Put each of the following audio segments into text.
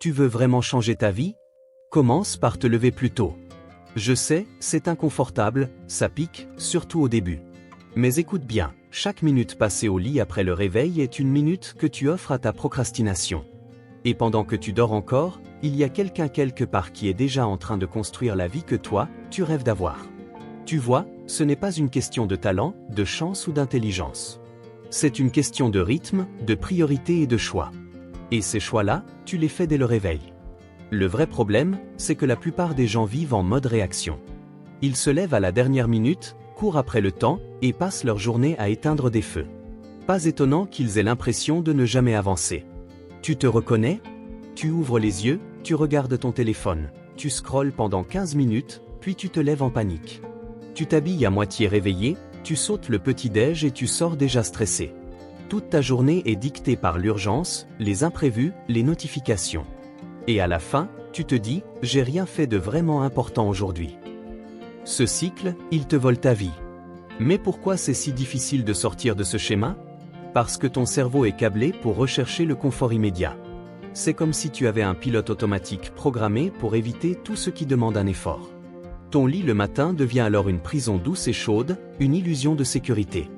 Tu veux vraiment changer ta vie? Commence par te lever plus tôt. Je sais, c'est inconfortable, ça pique, surtout au début. Mais écoute bien, chaque minute passée au lit après le réveil est une minute que tu offres à ta procrastination. Et pendant que tu dors encore, il y a quelqu'un quelque part qui est déjà en train de construire la vie que toi, tu rêves d'avoir. Tu vois, ce n'est pas une question de talent, de chance ou d'intelligence. C'est une question de rythme, de priorité et de choix. Et ces choix-là, tu les fais dès le réveil. Le vrai problème, c'est que la plupart des gens vivent en mode réaction. Ils se lèvent à la dernière minute, courent après le temps, et passent leur journée à éteindre des feux. Pas étonnant qu'ils aient l'impression de ne jamais avancer. Tu te reconnais? Tu ouvres les yeux, tu regardes ton téléphone, tu scrolles pendant 15 minutes, puis tu te lèves en panique. Tu t'habilles à moitié réveillé, tu sautes le petit-déj et tu sors déjà stressé. Toute ta journée est dictée par l'urgence, les imprévus, les notifications. Et à la fin, tu te dis, j'ai rien fait de vraiment important aujourd'hui. Ce cycle, il te vole ta vie. Mais pourquoi c'est si difficile de sortir de ce schéma? Parce que ton cerveau est câblé pour rechercher le confort immédiat. C'est comme si tu avais un pilote automatique programmé pour éviter tout ce qui demande un effort. Ton lit le matin devient alors une prison douce et chaude, une illusion de sécurité.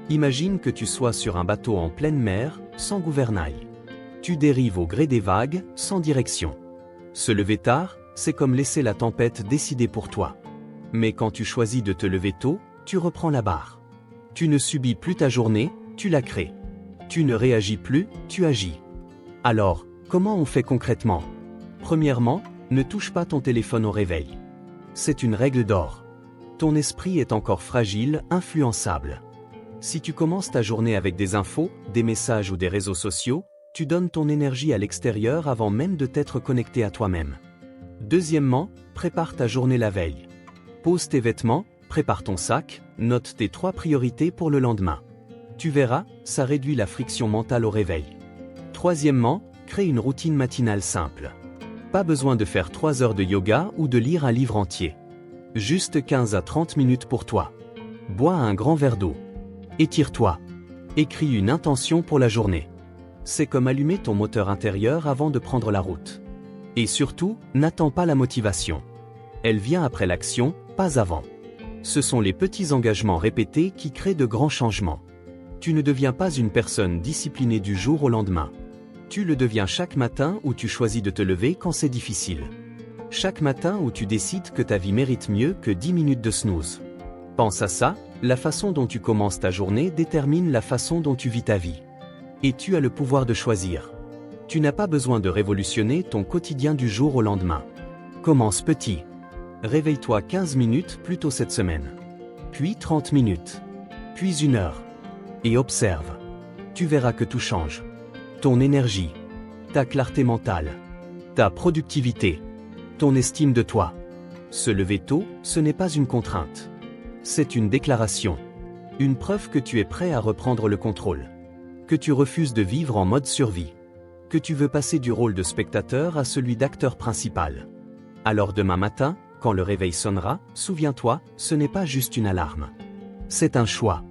Imagine que tu sois sur un bateau en pleine mer, sans gouvernail. Tu dérives au gré des vagues, sans direction. Se lever tard, c'est comme laisser la tempête décider pour toi. Mais quand tu choisis de te lever tôt, tu reprends la barre. Tu ne subis plus ta journée, tu la crées. Tu ne réagis plus, tu agis. Alors, comment on fait concrètement? Premièrement, ne touche pas ton téléphone au réveil. C'est une règle d'or. Ton esprit est encore fragile, influençable. Si tu commences ta journée avec des infos, des messages ou des réseaux sociaux, tu donnes ton énergie à l'extérieur avant même de t'être connecté à toi-même. Deuxièmement, prépare ta journée la veille. Pose tes vêtements, prépare ton sac, note tes 3 priorités pour le lendemain. Tu verras, ça réduit la friction mentale au réveil. Troisièmement, crée une routine matinale simple. Pas besoin de faire 3 heures de yoga ou de lire un livre entier. Juste 15 à 30 minutes pour toi. Bois un grand verre d'eau. Étire-toi. Écris une intention pour la journée. C'est comme allumer ton moteur intérieur avant de prendre la route. Et surtout, n'attends pas la motivation. Elle vient après l'action, pas avant. Ce sont les petits engagements répétés qui créent de grands changements. Tu ne deviens pas une personne disciplinée du jour au lendemain. Tu le deviens chaque matin où tu choisis de te lever quand c'est difficile. Chaque matin où tu décides que ta vie mérite mieux que 10 minutes de snooze. Pense à ça, la façon dont tu commences ta journée détermine la façon dont tu vis ta vie. Et tu as le pouvoir de choisir. Tu n'as pas besoin de révolutionner ton quotidien du jour au lendemain. Commence petit. Réveille-toi 15 minutes plus tôt cette semaine. Puis 30 minutes. Puis 1 heure. Et observe. Tu verras que tout change. Ton énergie. Ta clarté mentale. Ta productivité. Ton estime de toi. Se lever tôt, ce n'est pas une contrainte. C'est une déclaration. Une preuve que tu es prêt à reprendre le contrôle. Que tu refuses de vivre en mode survie. Que tu veux passer du rôle de spectateur à celui d'acteur principal. Alors demain matin, quand le réveil sonnera, souviens-toi, ce n'est pas juste une alarme. C'est un choix.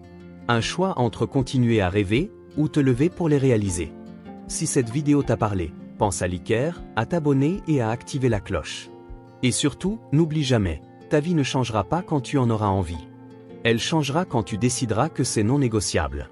Un choix entre continuer à rêver, ou te lever pour les réaliser. Si cette vidéo t'a parlé, pense à liker, à t'abonner et à activer la cloche. Et surtout, n'oublie jamais, ta vie ne changera pas quand tu en auras envie. Elle changera quand tu décideras que c'est non négociable.